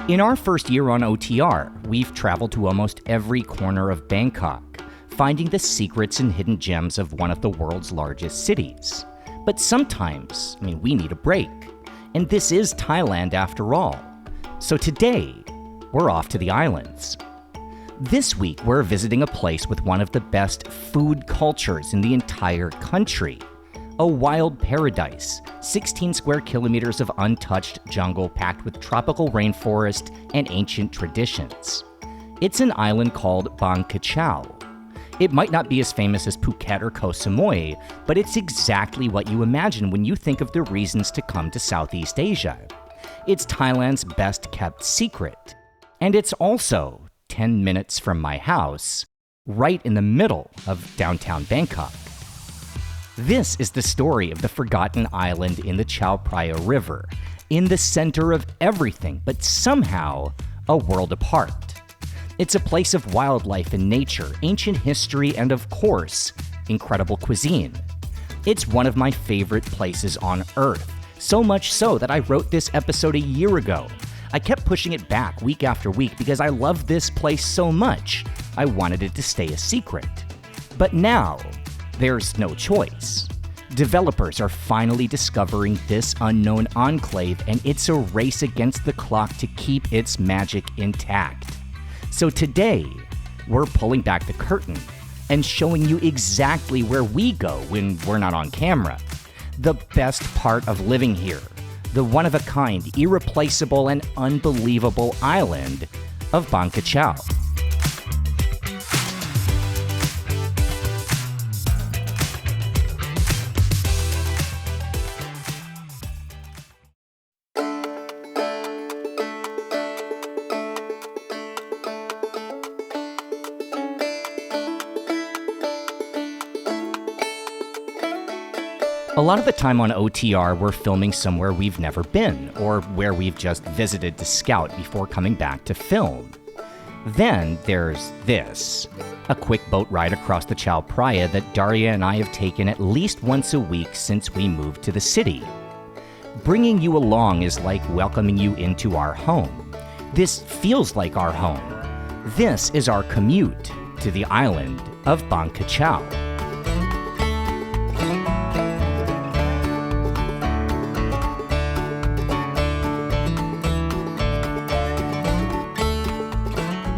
In our first year on OTR, we've traveled to almost every corner of Bangkok, finding the secrets and hidden gems of one of the world's largest cities. But sometimes, we need a break. And this is Thailand after all. So today, we're off to the islands. This week, we're visiting a place with one of the best food cultures in the entire country. A wild paradise, 16 square kilometers of untouched jungle packed with tropical rainforest and ancient traditions. It's an island called Bang Kachao. It might not be as famous as Phuket or Koh Samui, but it's exactly what you imagine when you think of the reasons to come to Southeast Asia. It's Thailand's best-kept secret. And it's also 10 minutes from my house, right in the middle of downtown Bangkok. This is the story of the forgotten island in the Chao Phraya River, in the center of everything, but somehow a world apart. It's a place of wildlife and nature, ancient history, and of course, incredible cuisine. It's one of my favorite places on Earth, so much so that I wrote this episode a year ago. I kept pushing it back week after week because I love this place so much. I wanted it to stay a secret. But now, there's no choice. Developers are finally discovering this unknown enclave, and it's a race against the clock to keep its magic intact. So today, we're pulling back the curtain and showing you exactly where we go when we're not on camera. The best part of living here, the one-of-a-kind, irreplaceable, and unbelievable island of Bang Kachao. A lot of the time on OTR, we're filming somewhere we've never been, or where we've just visited to scout before coming back to film. Then there's this, a quick boat ride across the Chao Phraya that Daria and I have taken at least once a week since we moved to the city. Bringing you along is like welcoming you into our home. This feels like our home. This is our commute to the island of Bang Kachao.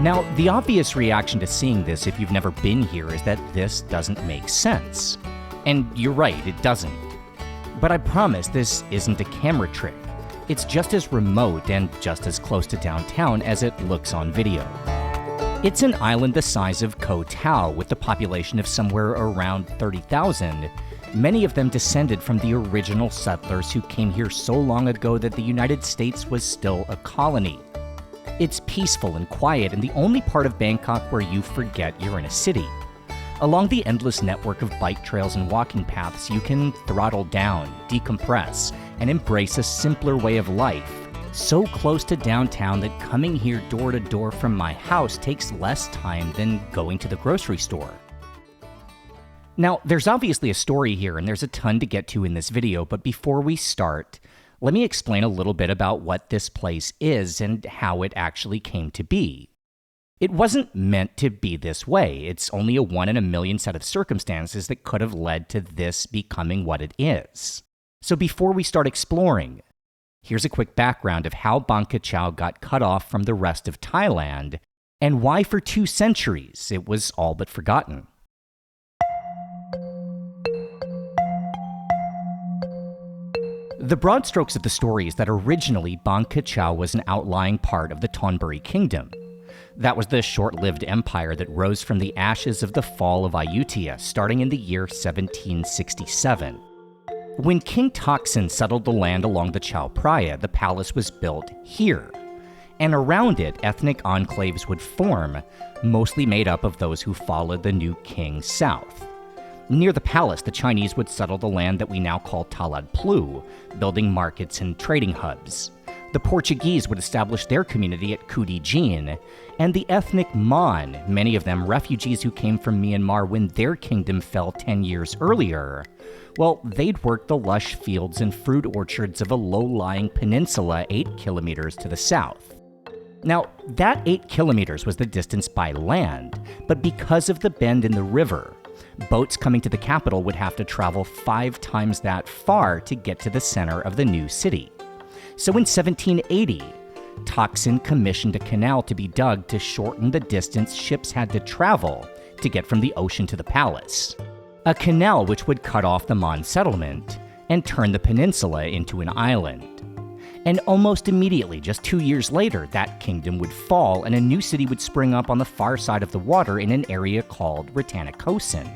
Now, the obvious reaction to seeing this if you've never been here is that this doesn't make sense. And you're right, it doesn't. But I promise this isn't a camera trick. It's just as remote and just as close to downtown as it looks on video. It's an island the size of Koh Tao with a population of somewhere around 30,000, many of them descended from the original settlers who came here so long ago that the United States was still a colony. It's peaceful and quiet and the only part of Bangkok where you forget you're in a city. Along the endless network of bike trails and walking paths, you can throttle down, decompress, and embrace a simpler way of life. So close to downtown that coming here door to door from my house takes less time than going to the grocery store. Now, there's obviously a story here and there's a ton to get to in this video, but before we start, let me explain a little bit about what this place is and how it actually came to be. It wasn't meant to be this way. It's only a 1 in a million set of circumstances that could have led to this becoming what it is. So before we start exploring, here's a quick background of how Bang Kachao got cut off from the rest of Thailand and why for 2 centuries it was all but forgotten. The broad strokes of the story is that originally Bang Kachao was an outlying part of the Thonburi Kingdom. That was the short-lived empire that rose from the ashes of the fall of Ayutthaya starting in the year 1767. When King Taksin settled the land along the Chao Phraya, the palace was built here. And around it, ethnic enclaves would form, mostly made up of those who followed the new king south. Near the palace, the Chinese would settle the land that we now call Talad Plu, building markets and trading hubs. The Portuguese would establish their community at Kudijin, and the ethnic Mon, many of them refugees who came from Myanmar when their kingdom fell 10 years earlier, well, they'd work the lush fields and fruit orchards of a low-lying peninsula 8 kilometers to the south. Now, that 8 kilometers was the distance by land, but because of the bend in the river, boats coming to the capital would have to travel 5 times that far to get to the center of the new city. So in 1780, Thaksin commissioned a canal to be dug to shorten the distance ships had to travel to get from the ocean to the palace. A canal which would cut off the Mon settlement and turn the peninsula into an island. And almost immediately, just 2 years later, that kingdom would fall and a new city would spring up on the far side of the water in an area called Rattanakosin.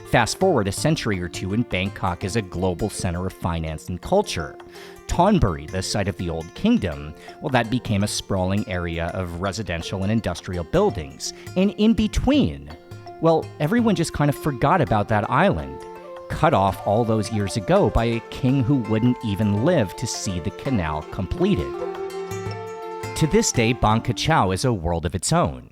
Fast forward a century or two and Bangkok is a global center of finance and culture. Thonburi, the site of the Old Kingdom, well, that became a sprawling area of residential and industrial buildings. And in between, well, everyone just kind of forgot about that island, cut off all those years ago by a king who wouldn't even live to see the canal completed. To this day, Bang Kachao is a world of its own.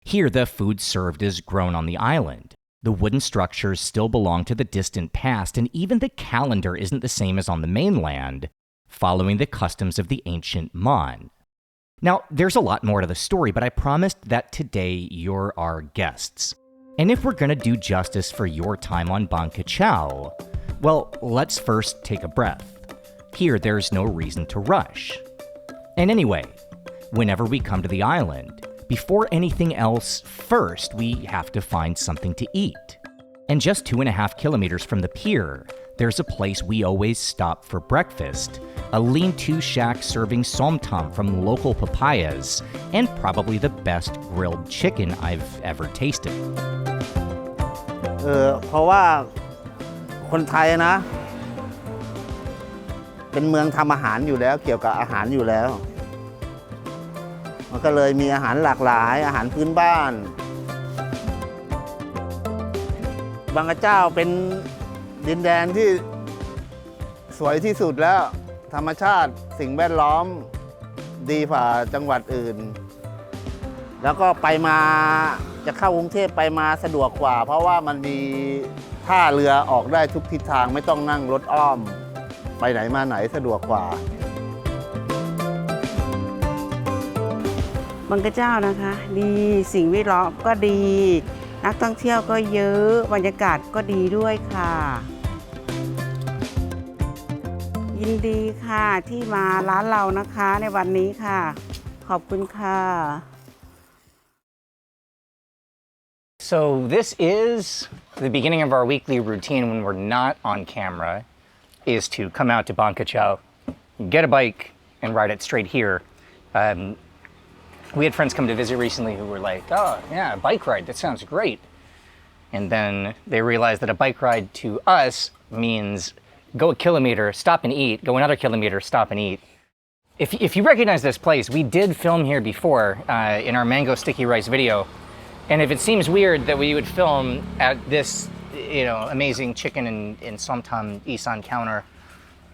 Here, the food served is grown on the island. The wooden structures still belong to the distant past, and even the calendar isn't the same as on the mainland, following the customs of the ancient Mon. Now, there's a lot more to the story, but I promised that today you're our guests. And if we're gonna do justice for your time on Bang Kachao, well, let's first take a breath. Here, there's no reason to rush. And anyway, whenever we come to the island, before anything else, first we have to find something to eat. And just 2.5 kilometers from the pier, there's a place we always stop for breakfast, a lean-to shack serving somtam from local papayas, and probably the best grilled chicken I've ever tasted. เพราะว่าคนไทยนะเป็นเมืองทำอาหารอยู่แล้วเกี่ยวกับอาหารอยู่แล้วมันก็เลยมีอาหารหลากหลายอาหารพื้นบ้านบางกระเจ้าเป็นดินแดนที่สวยที่สุดแล้วธรรมชาติสิ่งแวดล้อมดีกว่าจังหวัดอื่นแล้วก็ไปมาจะเข้ากรุงเทพไปมาสะดวกกว่าเพราะว่ามันมีท่าเรือออกได้ทุกทิศทางไม่ต้องนั่งรถอ้อมไปไหนมาไหนสะดวกกว่าบางกระเจ้านะคะดีสิ่งแวดล้อมก็ดีนักท่องเที่ยวก็เยอะบรรยากาศก็ดีด้วยค่ะยินดีค่ะที่มาร้านเรานะคะในวันนี้ค่ะขอบคุณค่ะ So this is the beginning of our weekly routine when we're not on camera, is to come out to Bang Kachao, get a bike, and ride it straight here. We had friends come to visit recently who were like, oh, yeah, a bike ride, that sounds great. And then they realized that a bike ride to us means go a kilometer, stop and eat, go another kilometer, stop and eat. If you recognize this place, we did film here before in our mango sticky rice video. And if it seems weird that we would film at this, amazing chicken and somtam isan counter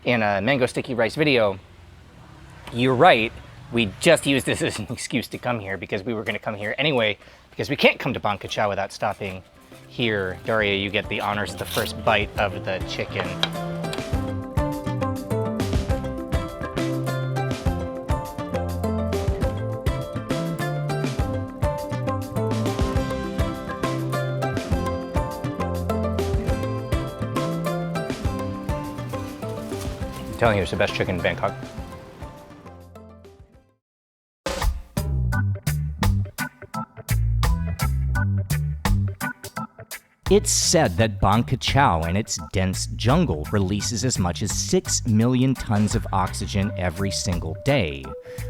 in a mango sticky rice video, you're right. We just used this as an excuse to come here because we were going to come here anyway, because we can't come to Bang Kachao without stopping here. Daria, you get the honors of the first bite of the chicken. I'm telling you, it's the best chicken in Bangkok. It's said that Bang Kachao and its dense jungle releases as much as 6 million tons of oxygen every single day,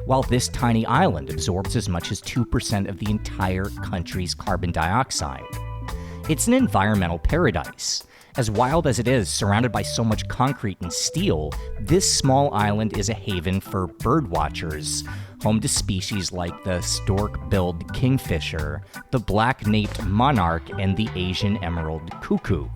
while this tiny island absorbs as much as 2% of the entire country's carbon dioxide. It's an environmental paradise. As wild as it is, surrounded by so much concrete and steel, this small island is a haven for birdwatchers, home to species like the stork-billed kingfisher, the black-naped monarch, and the Asian emerald cuckoo.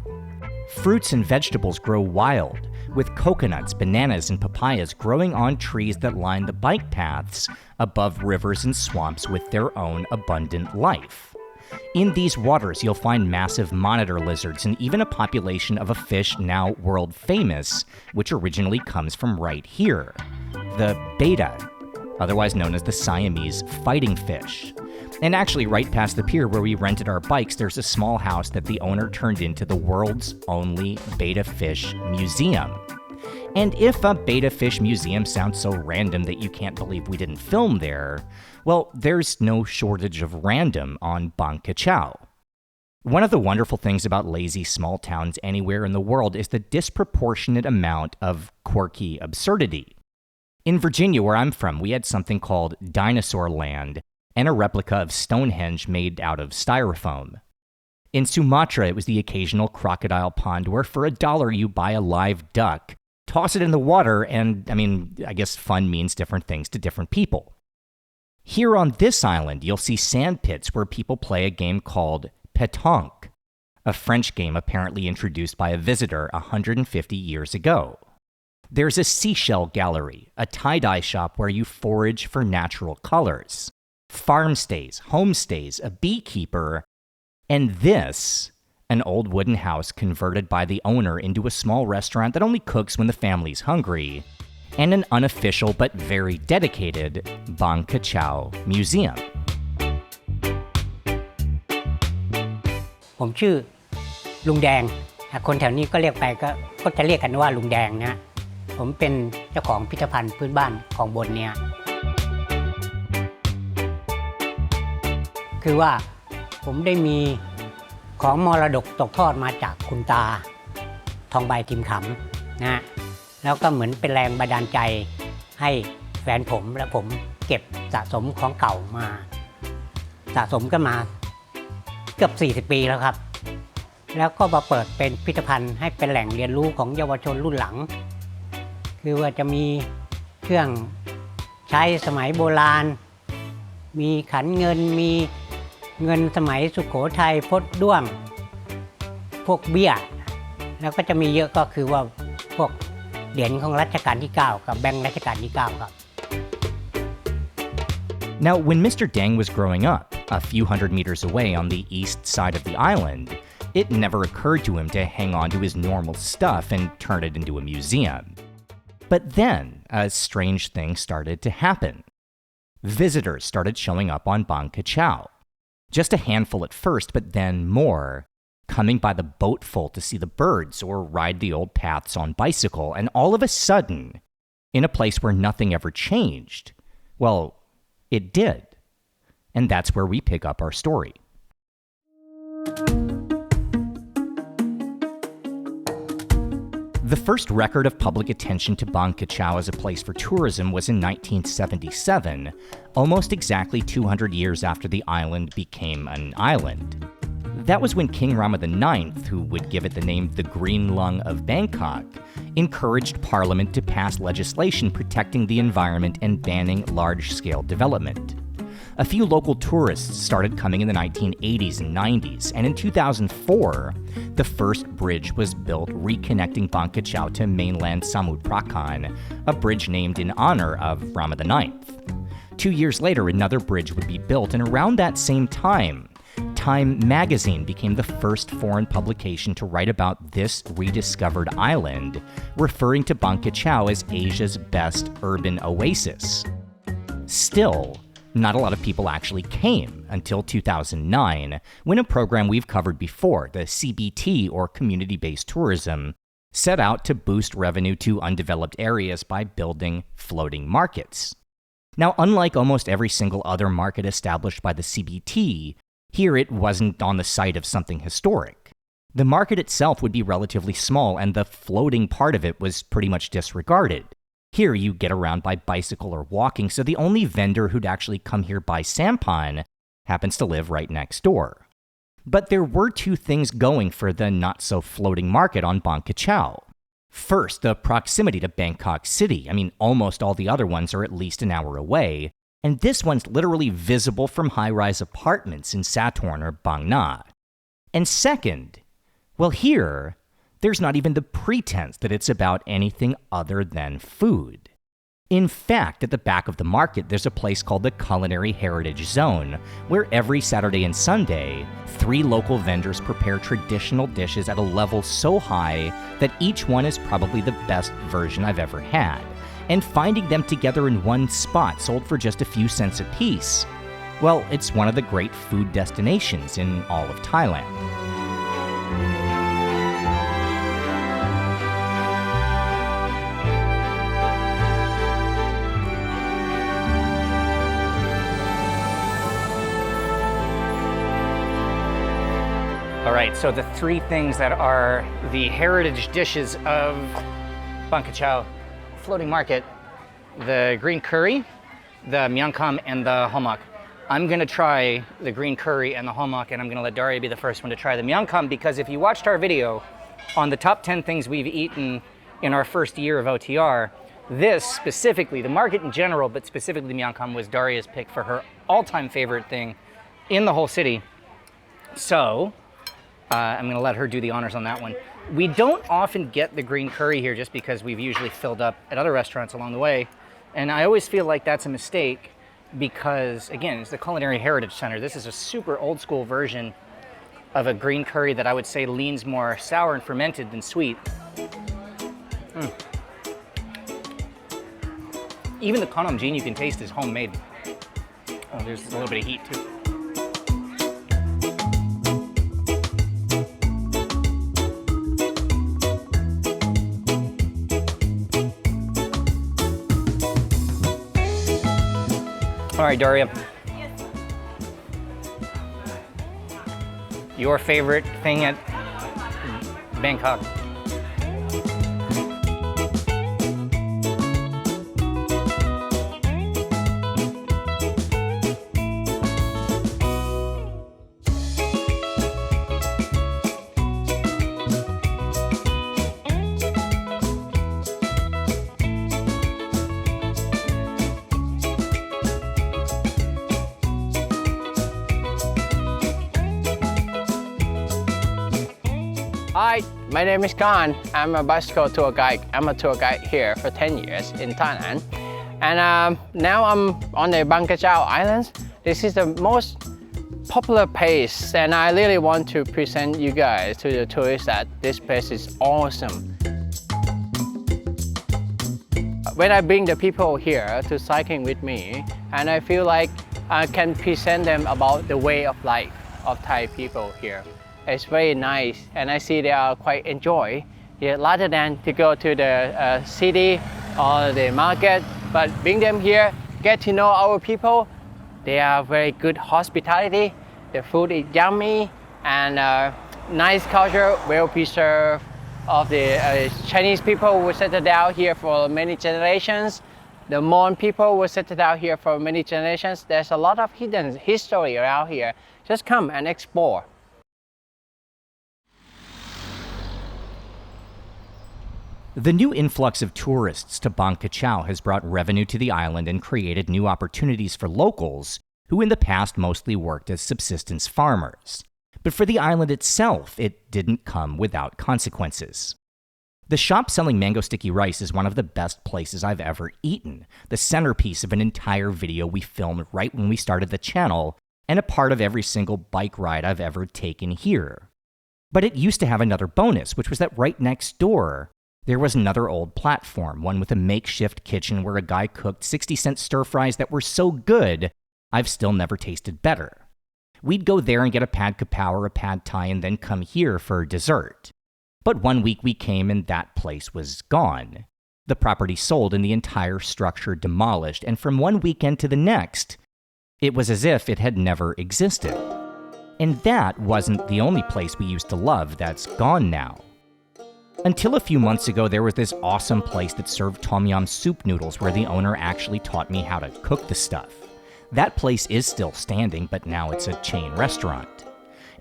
Fruits and vegetables grow wild, with coconuts, bananas, and papayas growing on trees that line the bike paths above rivers and swamps with their own abundant life. In these waters, you'll find massive monitor lizards and even a population of a fish now world famous, which originally comes from right here, the beta. otherwise known as the Siamese fighting fish. And actually, right past the pier where we rented our bikes, there's a small house that the owner turned into the world's only betta fish museum. And if a betta fish museum sounds so random that you can't believe we didn't film there, well, there's no shortage of random on Bang Kachao. One of the wonderful things about lazy small towns anywhere in the world is the disproportionate amount of quirky absurdity. In Virginia, where I'm from, we had something called Dinosaur Land and a replica of Stonehenge made out of styrofoam. In Sumatra, it was the occasional crocodile pond where for $1 you buy a live duck, toss it in the water, and, I guess fun means different things to different people. Here on this island, you'll see sand pits where people play a game called pétanque, a French game apparently introduced by a visitor 150 years ago. There's a seashell gallery, a tie-dye shop where you forage for natural colors, farm stays, homestays, a beekeeper, and this, an old wooden house converted by the owner into a small restaurant that only cooks when the family's hungry, and an unofficial but very dedicated Bang Kachao Museum. ผมชื่อลุงแดงคนแถวนี้ก็เรียกไปก็จะเรียกกันว่าลุงแดงนะผมเป็นเจ้าของพิพิธภัณฑ์พื้นบ้านของบนเนี่ยคือว่าผมได้มีของมรดกตกทอดมาจากคุณตาทองใบทิมขำนะแล้วก็เหมือนเป็นแรงบันดาลใจให้แฟนผมและผมเก็บสะสมของเก่ามาสะสมกันมาเกือบ40 ปีแล้วครับแล้วก็มาเปิดเป็นพิพิธภัณฑ์ให้เป็นแหล่งเรียนรู้ของเยาวชนรุ่นหลังคือว่าจะมีเครื่องใช้สมัยโบราณมีขันเงินมีเงินสมัยสุโขทัยพดด้วงพวกเบี้ยแล้วก็จะมีเยอะก็คือว่าพวกเหรียญของรัชกาลที่ 9 กับแบงค์รัชกาลที่ 9 ครับ Now, when Mr. Dang was growing up, a few hundred meters away on the east side of the island, it never occurred to him to hang on to his normal stuff and turn it into a museum. But then, a strange thing started to happen. Visitors started showing up on Bang Kachao. Just a handful at first, but then more, coming by the boatful to see the birds or ride the old paths on bicycle, and all of a sudden, in a place where nothing ever changed, well, it did. And that's where we pick up our story. The first record of public attention to Bang Kachao as a place for tourism was in 1977, almost exactly 200 years after the island became an island. That was when King Rama IX, who would give it the name the Green Lung of Bangkok, encouraged Parliament to pass legislation protecting the environment and banning large-scale development. A few local tourists started coming in the 1980s and 90s, and in 2004, the first bridge was built reconnecting Bang Kachao to mainland Samut Prakan, a bridge named in honor of Rama IX. 2 years later, another bridge would be built, and around that same time, Time magazine became the first foreign publication to write about this rediscovered island, referring to Bang Kachao as Asia's best urban oasis. Still, not a lot of people actually came until 2009, when a program we've covered before, the CBT, or community-based tourism, set out to boost revenue to undeveloped areas by building floating markets. Now, unlike almost every single other market established by the CBT, here it wasn't on the site of something historic. The market itself would be relatively small, and the floating part of it was pretty much disregarded. Here you get around by bicycle or walking, so the only vendor who'd actually come here by sampan happens to live right next door. But there were two things going for the not-so-floating market on Bang Kachao. First, the proximity to Bangkok City. Almost all the other ones are at least an hour away, and this one's literally visible from high-rise apartments in Sathorn or Bang Na. And second, well, here, there's not even the pretense that it's about anything other than food. In fact, at the back of the market, there's a place called the Culinary Heritage Zone, where every Saturday and Sunday, 3 local vendors prepare traditional dishes at a level so high that each one is probably the best version I've ever had. And finding them together in one spot sold for just a few cents a piece, well, it's one of the great food destinations in all of Thailand. All right, so the three things that are the heritage dishes of Bang Kachao floating market: the green curry, the myangkam, and the homak. I'm gonna try the green curry and the homak, and I'm gonna let Daria be the first one to try the myangkam, because if you watched our video on the top 10 things we've eaten in our first year of OTR, this specifically, the market in general, but specifically the myangkam, was Daria's pick for her all-time favorite thing in the whole city. So, I'm gonna let her do the honors on that one. We don't often get the green curry here just because we've usually filled up at other restaurants along the way. And I always feel like that's a mistake because, again, it's the Culinary Heritage Center. This is a super old school version of a green curry that I would say leans more sour and fermented than sweet. Even the konamjin you can taste is homemade. Oh, there's a little bit of heat too. All right, Daria. Your favorite thing at Bangkok? Hi, my name is Khan. I'm a bicycle tour guide. I'm a tour guide here for 10 years in Thailand. And now I'm on the Bang Kachao Islands. This is the most popular place, and I really want to present you guys to the tourists that this place is awesome. When I bring the people here to cycling with me, and I feel like I can present them about the way of life of Thai people here. It's very nice, and I see they are quite enjoy here rather than to go to the city or the market. But bring them here, get to know our people. They are very good hospitality. The food is yummy and nice culture, well preserved. Of the Chinese people who settled down here for many generations. The Mon people who settled down here for many generations. There's a lot of hidden history around here. Just come and explore. The new influx of tourists to Bang Kachao has brought revenue to the island and created new opportunities for locals who in the past mostly worked as subsistence farmers. But for the island itself, it didn't come without consequences. The shop selling mango sticky rice is one of the best places I've ever eaten, the centerpiece of an entire video we filmed right when we started the channel, and a part of every single bike ride I've ever taken here. But it used to have another bonus, which was that right next door, there was another old platform, one with a makeshift kitchen where a guy cooked 60-cent stir-fries that were so good, I've still never tasted better. We'd go there and get a pad kapow or a pad thai and then come here for dessert. But one week we came and that place was gone. The property sold and the entire structure demolished, and from one weekend to the next, it was as if it had never existed. And that wasn't the only place we used to love that's gone now. Until a few months ago, there was this awesome place that served tom yum soup noodles where the owner actually taught me how to cook the stuff. That place is still standing, but now it's a chain restaurant.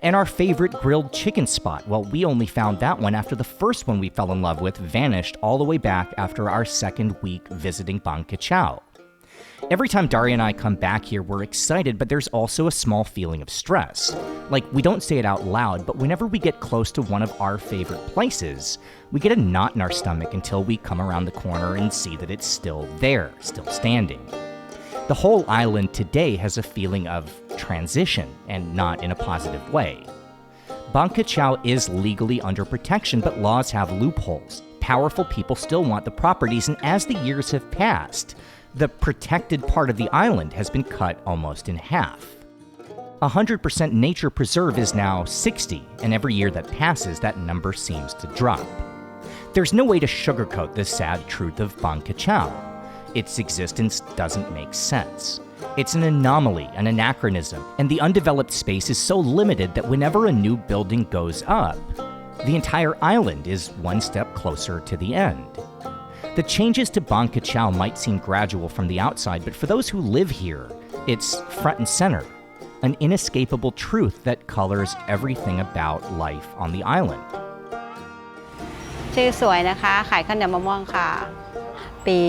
And our favorite grilled chicken spot, well, we only found that one after the first one we fell in love with vanished all the way back after our second week visiting Bang Kachao. Every time Daria and I come back here, we're excited, but there's also a small feeling of stress. Like, we don't say it out loud, but whenever we get close to one of our favorite places, we get a knot in our stomach until we come around the corner and see that it's still there, still standing. The whole island today has a feeling of transition, and not in a positive way. Bang Kachao is legally under protection, but laws have loopholes. powerful people still want the properties, and as the years have passed, the protected part of the island has been cut almost in half. 100% nature preserve is now 60, and every year that passes, that number seems to drop. There's no way to sugarcoat the sad truth of Bang Kachao. Its existence doesn't make sense. It's an anomaly, an anachronism, and the undeveloped space is so limited that whenever a new building goes up, the entire island is one step closer to the end. The changes to Bang Kachao might seem gradual from the outside, but for those who live here, it's front and center, an inescapable truth that colors everything about life on the island. ชื่อสวยนะคะขายข้าวเหนียวมะม่วงค่ะปี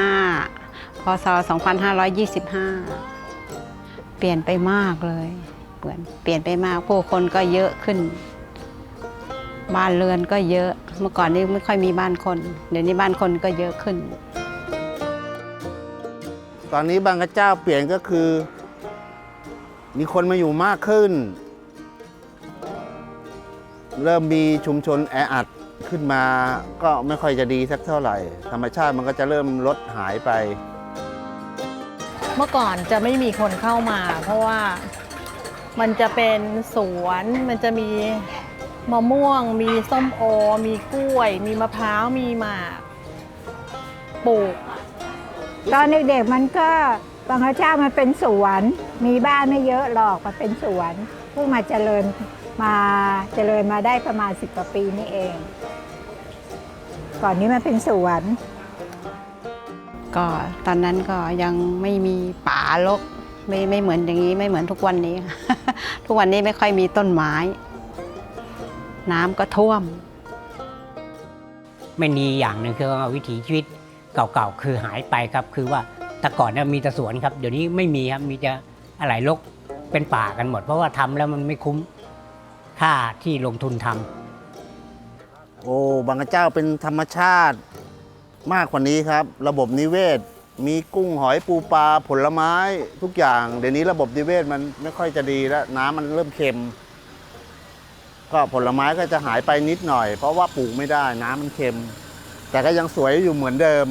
25พศ2525เปลี่ยนไปมากเลยเปลี่ยนไปมากผู้คนก็เยอะขึ้นบ้านเรือนก็เยอะเมื่อก่อนนี้ไม่ค่อยมีบ้านคนเดี๋ยวนี้บ้านคนก็เยอะขึ้นตอนนี้บางกระเจ้าเปลี่ยนก็คือมีคนมาอยู่มากขึ้นเริ่มมีชุมชนแออัดขึ้นมาก็ไม่ค่อยจะดีสักเท่าไหร่ธรรมชาติมันก็จะเริ่มลดหายไปเมื่อก่อนจะไม่มีคนเข้ามาเพราะว่ามันจะเป็นสวนมันจะมีมะม่วงมีส้มโอมีกล้วยมีมะพร้าวมีหมากปลูกตอนเด็กๆมันก็บางกระเจ้ามันเป็นสวนมีบ้านไม่เยอะหรอกมันเป็นสวนเพิ่งมาเจริญมาได้ประมาณ10 กว่าปีนี่เองก่อนนี้มันเป็นสวนก็ตอนนั้นก็ยังไม่มีป่ารกไม่เหมือนอย่างนี้ไม่เหมือนทุกวันนี้ ทุกวันนี้ไม่ค่อยมีต้นไม้น้ำก็ท่วมไม่มีอย่างหนึ่งคือว่าวิถีชีวิตเก่าๆคือหายไปครับคือว่าแต่ก่อนเนี่ยมีแต่สวนครับเดี๋ยวนี้ไม่มีครับมีแต่อะไรรกเป็นป่ากันหมดเพราะว่าทำแล้วมันไม่คุ้มค่าที่ลงทุนทำโอ้บางกระเจ้าเป็นธรรมชาติมากกว่านี้ครับระบบนิเวศมีกุ้งหอยปูปลาผลไม้ทุกอย่างเดี๋ยวนี้ระบบนิเวศมันไม่ค่อยจะดีแล้วน้ำมันเริ่มเค็มก็ผลไม้ก็จะหายไปนิดหน่อยเพราะว่าปลูกไม่ได้น้ำมันเค็มแต่ก็ยังสวยอยู่เหมือนเดิม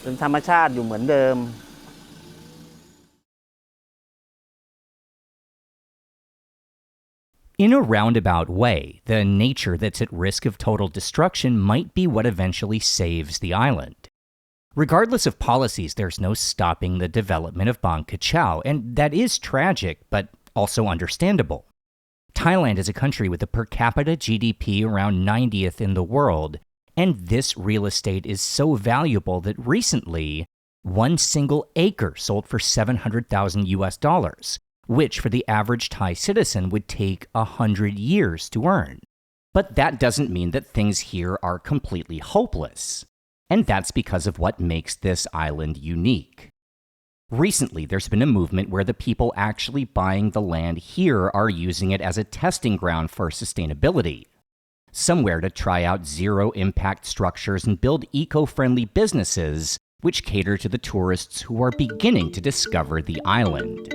เป็นธรรมชาติอยู่เหมือนเดิมIn a roundabout way, the nature that's at risk of total destruction might be what eventually saves the island. Regardless of policies, there's no stopping the development of Bang Kachao, and that is tragic, but also understandable. Thailand is a country with a per capita GDP around 90th in the world, and this real estate is so valuable that recently, one single acre sold for $700,000, which for the average Thai citizen would take 100 years to earn. But that doesn't mean that things here are completely hopeless. And that's because of what makes this island unique. Recently, there's been a movement where the people actually buying the land here are using it as a testing ground for sustainability. Somewhere to try out zero-impact structures and build eco-friendly businesses which cater to the tourists who are beginning to discover the island.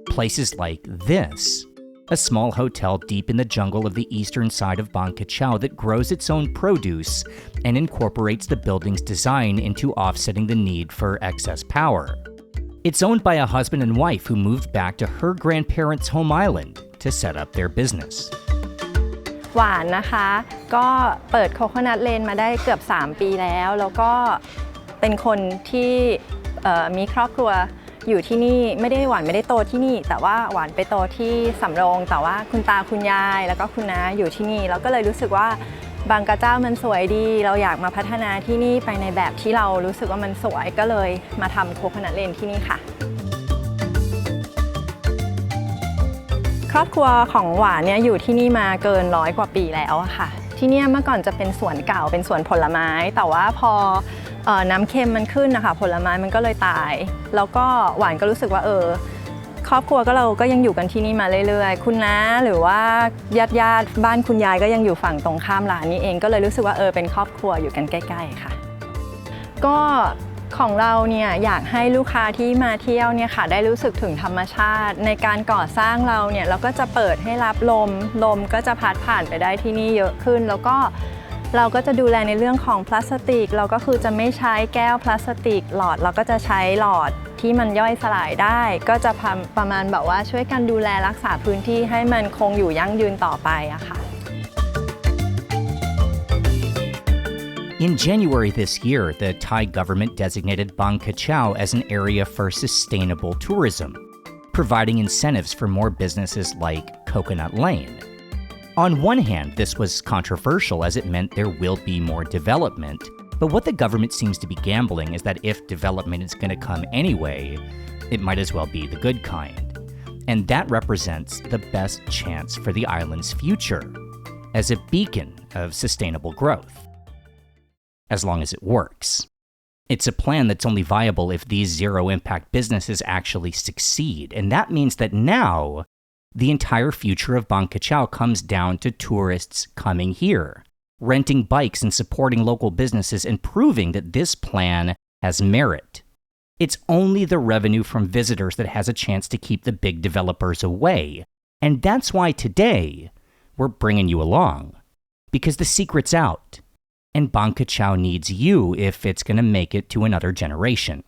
Places like this, a small hotel deep in the jungle of the eastern side of Bang Kachao that grows its own produce and incorporates the building's design into offsetting the need for excess power. It's owned by a husband and wife who moved back to her grandparents' home island to set up their business. หวานนะคะก็เปิดโคโคนัทเลนมาได้เกือบ3 ปีแล้วก็เป็นคนที่มีครอบครัวอยู่ที่นี่หวานไม่ได้โตที่นี่แต่ว่าหวานไปโตที่สำโรงแต่ว่าคุณตาคุณยายแล้วก็คุณน้าอยู่ที่นี่แล้วก็เลยรู้สึกว่าบางกระเจ้ามันสวยดีเราอยากมาพัฒนาที่นี่ไปในแบบที่เรารู้สึกว่ามันสวยก็เลยมาทำโคโคนัทเลนที่นี่ค่ะครอบครัวของหวานเนี่ยอยู่ที่นี่มาเกิน100 กว่าปีแล้วค่ะที่นี่เมื่อก่อนจะเป็นสวนเก่าเป็นสวนผลไม้แต่ว่าพอน้ำเค็มมันขึ้นนะคะผลไม้มันก็เลยตายแล้วก็หวานก็รู้สึกว่าครอบครัวเราก็ยังอยู่กันที่นี่มาเรื่อยๆคุณน้าหรือว่าญาติบ้านคุณยายก็ยังอยู่ฝั่งตรงข้ามร้านนี้เองก็เลยรู้สึกว่าเป็นครอบครัวอยู่กันใกล้ๆค่ะก็ ของเราเนี่ยอยากให้ลูกค้าที่มาเที่ยวเนี่ยค่ะได้รู้สึกถึงธรรมชาติในการก่อสร้างเราเนี่ยเราก็จะเปิดให้รับลมก็จะพัดผ่านไปได้ที่นี่เยอะขึ้นแล้วก็เราก็จะดูแลในเรื่องของพลาสติกเราก็คือจะไม่ใช้แก้วพลาสติกหลอดเราก็จะใช้หลอดที่มันย่อยสลายได้ก็จะประมาณแบบว่าช่วยกันดูแลรักษาพื้นที่ให้มันคงอยู่ยั่งยืนต่อไปอะค่ะ In January this year, the Thai government designated Bang Kachao as an area for sustainable tourism, providing incentives for more businesses like Coconut Lane. On one hand, this was controversial as it meant there will be more development, but what the government seems to be gambling is that if development is going to come anyway, it might as well be the good kind. And that represents the best chance for the island's future as a beacon of sustainable growth. As long as it works. It's a plan that's only viable if these zero-impact businesses actually succeed, and that means that now, the entire future of Bang Kachao comes down to tourists coming here, renting bikes and supporting local businesses and proving that this plan has merit. It's only the revenue from visitors that has a chance to keep the big developers away, and that's why today, we're bringing you along. Because the secret's out. And Bang Kachao needs you if it's going to make it to another generation.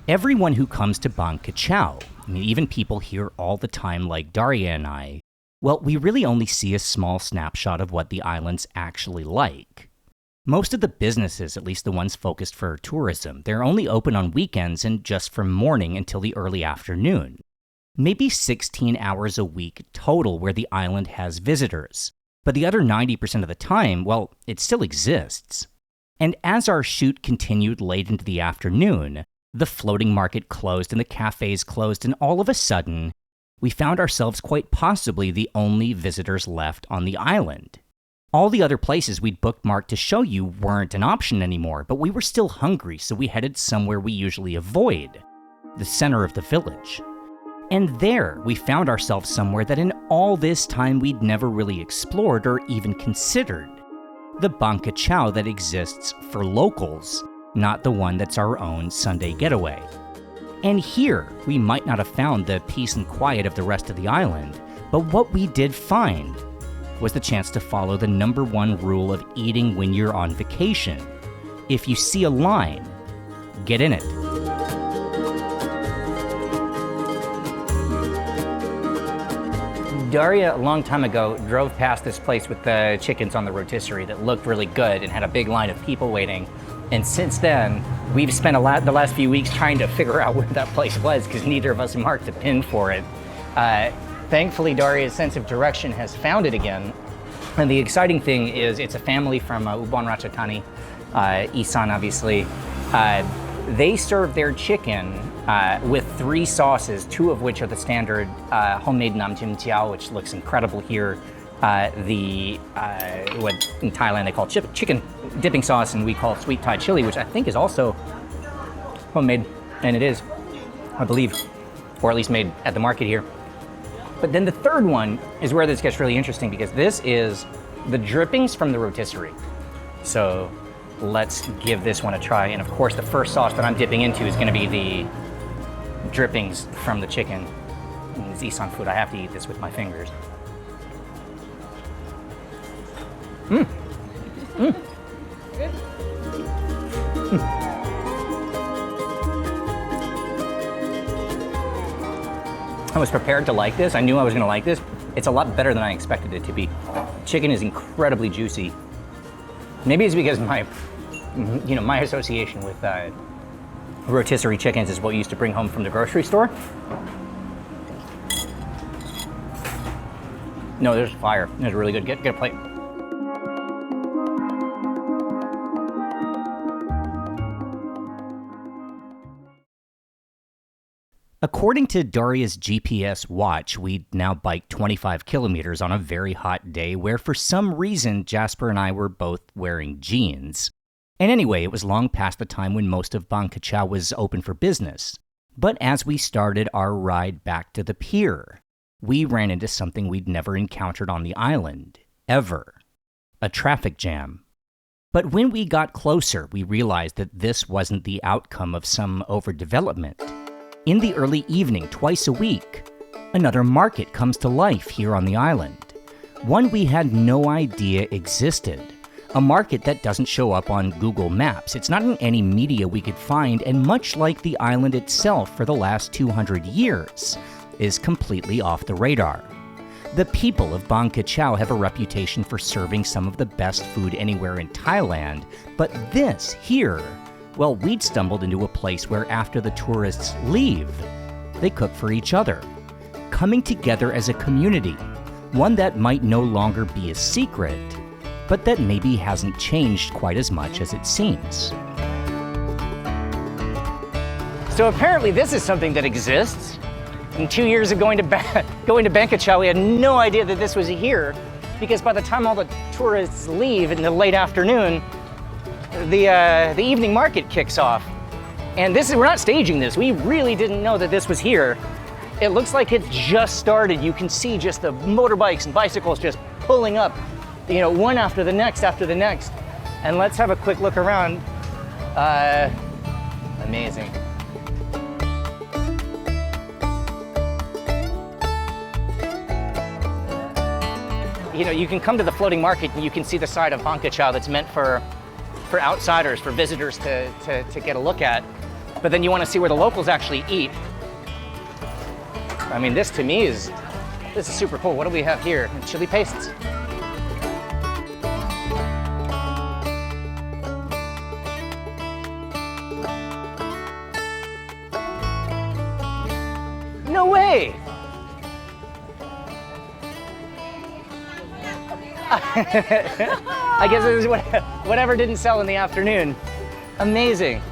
Everyone who comes to Bang Kachao, even people here all the time like Daria and I, well, we really only see a small snapshot of what the island's actually like. Most of the businesses, at least the ones focused for tourism, they're only open on weekends and just from morning until the early afternoon. Maybe 16 hours a week total where the island has visitors. But the other 90% of the time, well, it still exists. And as our shoot continued late into the afternoon, the floating market closed and the cafes closed, and all of a sudden, we found ourselves quite possibly the only visitors left on the island. All the other places we'd bookmarked to show you weren't an option anymore, but we were still hungry, so we headed somewhere we usually avoid, the center of the village. And there, we found ourselves somewhere that in all this time we'd never really explored or even considered. The Bang Kachao that exists for locals, not the one that's our own Sunday getaway. And here, we might not have found the peace and quiet of the rest of the island, but what we did find was the chance to follow the #1 rule of eating when you're on vacation. If you see a line, get in it. Daria, a long time ago, drove past this place with the chickens on the rotisserie that looked really good and had a big line of people waiting. And since then, we've spent the last few weeks trying to figure out where that place was because neither of us marked a pin for it. Thankfully, Daria's sense of direction has found it again. And the exciting thing is it's a family from Ubon Ratchathani, Isan obviously. They serve their chicken with 3 sauces, 2 of which are the standard homemade nam chim chiao, which looks incredible here. What in Thailand they call chicken dipping sauce, and we call sweet Thai chili, which I think is also homemade, and it is, I believe, or at least made at the market here. But then the third one is where this gets really interesting because this is the drippings from the rotisserie. So let's give this one a try. And of course, the first sauce that I'm dipping into is going to be the drippings from the chicken. It's Isan food. I have to eat this with my fingers. I was prepared to like this. I knew I was going to like this. It's a lot better than I expected it to be. Chicken is incredibly juicy. Maybe it's because my association with rotisserie chickens is what we used to bring home from the grocery store. No, there's fire. It's really good. Get a plate. According to Daria's GPS watch, we'd now biked 25 kilometers on a very hot day where for some reason Jasper and I were both wearing jeans. And anyway, it was long past the time when most of Bang Kachao was open for business. But as we started our ride back to the pier, we ran into something we'd never encountered on the island, ever. a traffic jam. But when we got closer, we realized that this wasn't the outcome of some overdevelopment. In the early evening, twice a week, another market comes to life here on the island. One we had no idea existed. A market that doesn't show up on Google Maps. It's not in any media we could find, and much like the island itself for the last 200 years, is completely off the radar. The people of Bang Kachao have a reputation for serving some of the best food anywhere in Thailand, but this here, well, we'd stumbled into a place where after the tourists leave, they cook for each other, coming together as a community, one that might no longer be a secret, but that maybe hasn't changed quite as much as it seems. So apparently this is something that exists. And 2 years of going to Bang Kachao, we had no idea that this was here, because by the time all the tourists leave in the late afternoon, the evening market kicks off. And we're not staging this. We really didn't know that this was here. It looks like it's just started. You can see just the motorbikes and bicycles just pulling up, one after the next after the next. And let's have a quick look around. Amazing. You can come to the floating market and you can see the side of Bang Kachao that's meant for outsiders, for visitors to get a look at. But then you want to see where the locals actually eat. I mean, this to me is super cool. What do we have here? Chili pastes. No way! I guess it was whatever didn't sell in the afternoon. Amazing.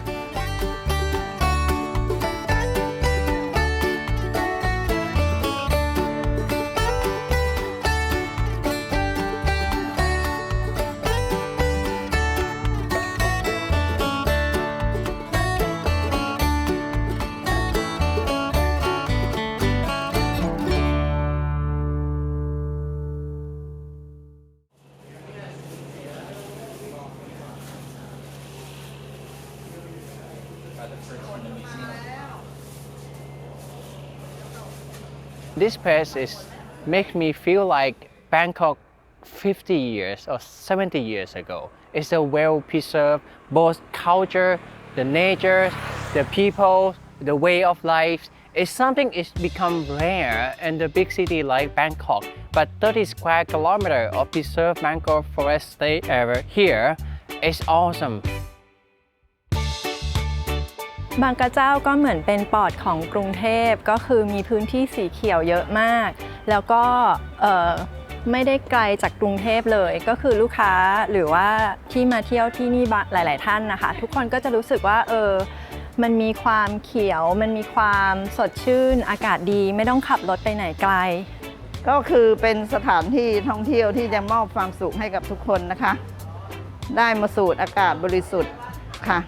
This place makes me feel like Bangkok 50 years or 70 years ago. It's a well-preserved both culture, the nature, the people, the way of life. It's something it's become rare in the big city like Bangkok. But 30 square kilometers of preserved mangrove forest area here is awesome. บางกระเจ้าก็เหมือนเป็นปอดของกรุงเทพก็คือมีพื้นที่สีเขียวเยอะมากแล้วก็ไม่ได้ไกลจากกรุงเทพเลยก็คือลูกค้าหรือว่าที่มาเที่ยวที่นี่หลายๆท่านนะคะทุกคนก็จะรู้สึกว่ามันมีความเขียวมันมีความสดชื่นอากาศดีไม่ต้องขับรถไปไหนไกลก็คือเป็นสถานที่ท่องเที่ยวที่จะมอบความสุขให้กับทุกคนนะคะได้มาสูดอากาศบริสุทธิ์ค่ะ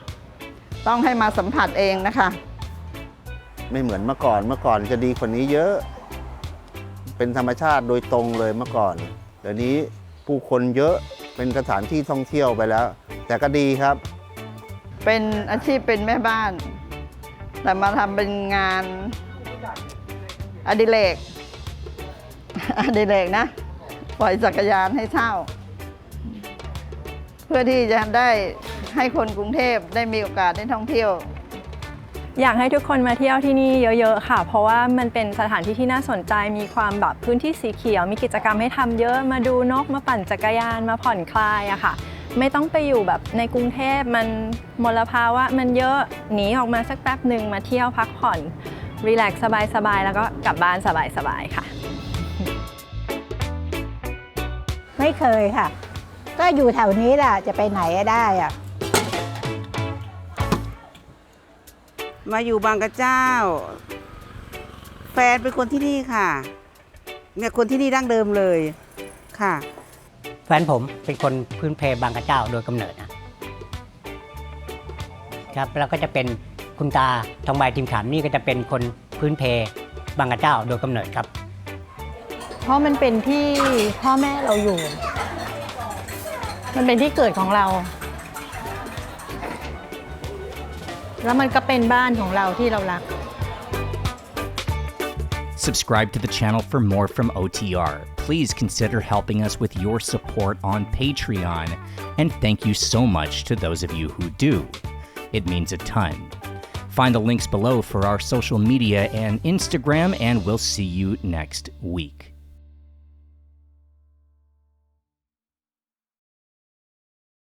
ต้องให้มาสัมผัสเองนะคะไม่เหมือนเมื่อก่อนจะดีกว่านี้เยอะเป็นธรรมชาติโดยตรงเลยเมื่อก่อนเดี๋ยวนี้ผู้คนเยอะเป็นสถานที่ท่องเที่ยวไปแล้วแต่ก็ดีครับเป็นอาชีพเป็นแม่บ้านแต่มาทำเป็นงานอดิเรกนะปล่อยจักรยานให้เช่าเพื่อที่จะได้ให้คนกรุงเทพได้มีโอกาสได้ท่องเที่ยวอยากให้ทุกคนมาเที่ยวที่นี่เยอะๆค่ะเพราะว่ามันเป็นสถานที่ที่น่าสนใจมีความแบบพื้นที่สีเขียวมีกิจกรรมให้ทำเยอะมาดูนกมาปั่นจักรยานมาผ่อนคลายอะค่ะไม่ต้องไปอยู่แบบในกรุงเทพมันมลภาวะมันเยอะหนีออกมาสักแป๊บหนึ่งมาเที่ยวพักผ่อนรีแลกซ์สบายๆแล้วก็กลับบ้านสบายๆค่ะไม่เคยค่ะก็อยู่แถวนี้แหละจะไปไหนได้อะมาอยู่บางกระเจ้าแฟนเป็นคนที่นี่ค่ะเนี่ยคนที่นี่ดั้งเดิมเลยค่ะแฟนผมเป็นคนพื้นเพบางกระเจ้าโดยกำเนิดนะครับแล้วก็จะเป็นคุณตาทองใบทิมขำนี่ก็จะเป็นคนพื้นเพบางกระเจ้าโดยกำเนิดครับเพราะมันเป็นที่พ่อแม่เราอยู่ มันเป็นที่เกิดของเรา แล้วมันก็เป็นบ้านของเราที่เรารัก Subscribe to the channel for more from OTR. Please consider helping us with your support on Patreon. And thank you so much to those of you who do. It means a ton. Find the links below for our social media and Instagram, and we'll see you next week.